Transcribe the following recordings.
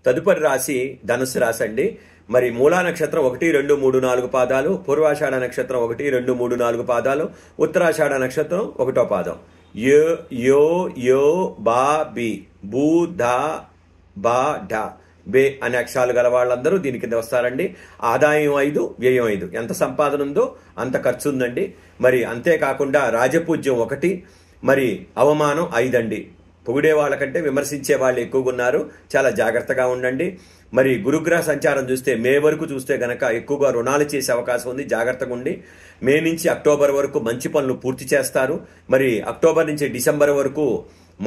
తదుపరి రాశి ధనుసు రాశి అండి. మరి మూలా నక్షత్రం 1, 2, 3, 4 పాదాలు, పూర్వాషాఢ నక్షత్రం 1, 2, 3, 4 పాదాలు, ఉత్తరాషాఢ నక్షత్రం 1వ పాదం. యో యో యో బా బి బూ ధా బా ఢా బే అనే అక్షరాలు గల వాళ్ళందరూ దీని కింద వస్తారండి. ఆదాయం 5, వ్యయం 5. ఎంత సంపాదన ఉందో అంత ఖర్చు ఉందండి. మరి అంతేకాకుండా రాజపూజ్యం 1, మరి అవమానం 5 అండి. పొగిడే వాళ్ళకంటే విమర్శించే వాళ్ళు ఎక్కువగా ఉన్నారు, చాలా జాగ్రత్తగా ఉండండి. మరి గురుగ్రహ సంచారం చూస్తే మే వరకు చూస్తే గనక ఎక్కువగా రుణాలు చేసే అవకాశం ఉంది, జాగ్రత్తగా ఉండి. మే నుంచి అక్టోబర్ వరకు మంచి పనులు పూర్తి చేస్తారు. మరి అక్టోబర్ నుంచి డిసెంబర్ వరకు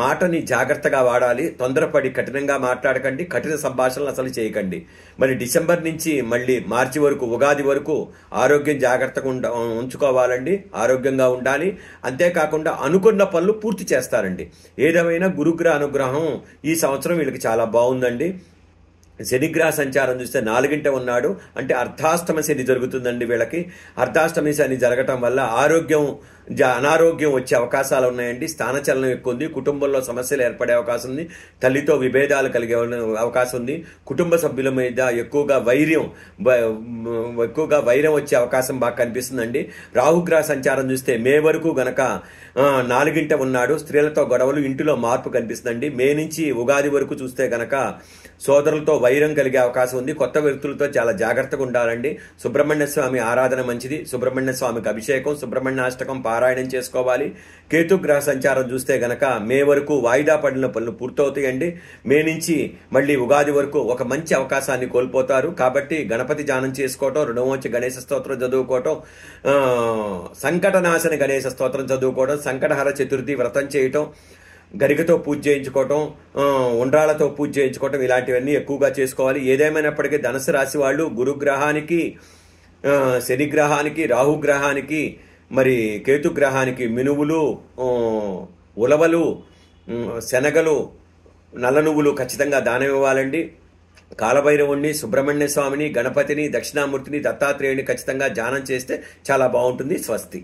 మాటని జాగ్రత్తగా వాడాలి, తొందరపడి కఠినంగా మాట్లాడకండి, కఠిన సంభాషణలు అసలు చేయకండి. మరి డిసెంబర్ నుంచి మళ్ళీ మార్చి వరకు, ఉగాది వరకు ఆరోగ్యం జాగ్రత్తగా ఉంచుకోవాలండి, ఆరోగ్యంగా ఉండాలి. అంతేకాకుండా అనుకున్న పనులు పూర్తి చేస్తారండి. ఏదేమైనా గురుగ్రహ అనుగ్రహం ఈ సంవత్సరం వీళ్ళకి చాలా బాగుందండి. శనిగ్రహ సంచారం చూస్తే 4ంట ఉన్నాడు అంటే అర్ధాష్టమ శని జరుగుతుందండి వీళ్ళకి. అర్ధాష్టమి శని జరగటం వల్ల అనారోగ్యం వచ్చే అవకాశాలు ఉన్నాయండి. స్థానచలనం ఎక్కువ ఉంది, కుటుంబంలో సమస్యలు ఏర్పడే అవకాశం ఉంది, తల్లితో విభేదాలు కలిగే అవకాశం ఉంది, కుటుంబ సభ్యుల మీద ఎక్కువగా వైరం వచ్చే అవకాశం బాగా కనిపిస్తుందండి. రాహుగ్రహ సంచారం చూస్తే మే వరకు గనక 4ంట ఉన్నాడు. స్త్రీలతో గొడవలు, ఇంటిలో మార్పు కనిపిస్తుందండి. మే నుంచి ఉగాది వరకు చూస్తే గనక సోదరులతో వైరం కలిగే అవకాశం ఉంది. కొత్త వ్యక్తులతో చాలా జాగ్రత్తగా ఉండాలండి. సుబ్రహ్మణ్య స్వామి ఆరాధన మంచిది. సుబ్రహ్మణ్య స్వామికి అభిషేకం, సుబ్రహ్మణ్యాష్టకం పారాయణం చేసుకోవాలి. కేతుగ్రహ సంచారం చూస్తే గనక మే వరకు వాయిదా పడిన పనులు పూర్తవుతాయండి. మే నుంచి మళ్ళీ ఉగాది వరకు ఒక మంచి అవకాశాన్ని కోల్పోతారు. కాబట్టి గణపతి ధ్యానం చేసుకోవటం, రుణమోచి గణేశ స్తోత్రం చదువుకోవటం, సంకటనాశన గణేశ స్తోత్రం చదువుకోవటం, సంకటహర చతుర్థి వ్రతం చేయటం, గరికతో పూజ చేయించుకోవటం, ఉండ్రాలతో పూజ చేయించుకోవటం, ఇలాంటివన్నీ ఎక్కువగా చేసుకోవాలి. ఏదేమైనప్పటికీ ధనుసు రాశి వాళ్ళు గురుగ్రహానికి, శనిగ్రహానికి, రాహుగ్రహానికి, మరి కేతుగ్రహానికి మినువులు, ఉలవలు, శనగలు, నల్ల నువ్వులు ఖచ్చితంగా దానం ఇవ్వాలండి. కాలభైరవుణ్ణి, సుబ్రహ్మణ్య స్వామిని, గణపతిని, దక్షిణామూర్తిని, దత్తాత్రేయుని ఖచ్చితంగా ధ్యానం చేస్తే చాలా బాగుంటుంది. స్వస్తి.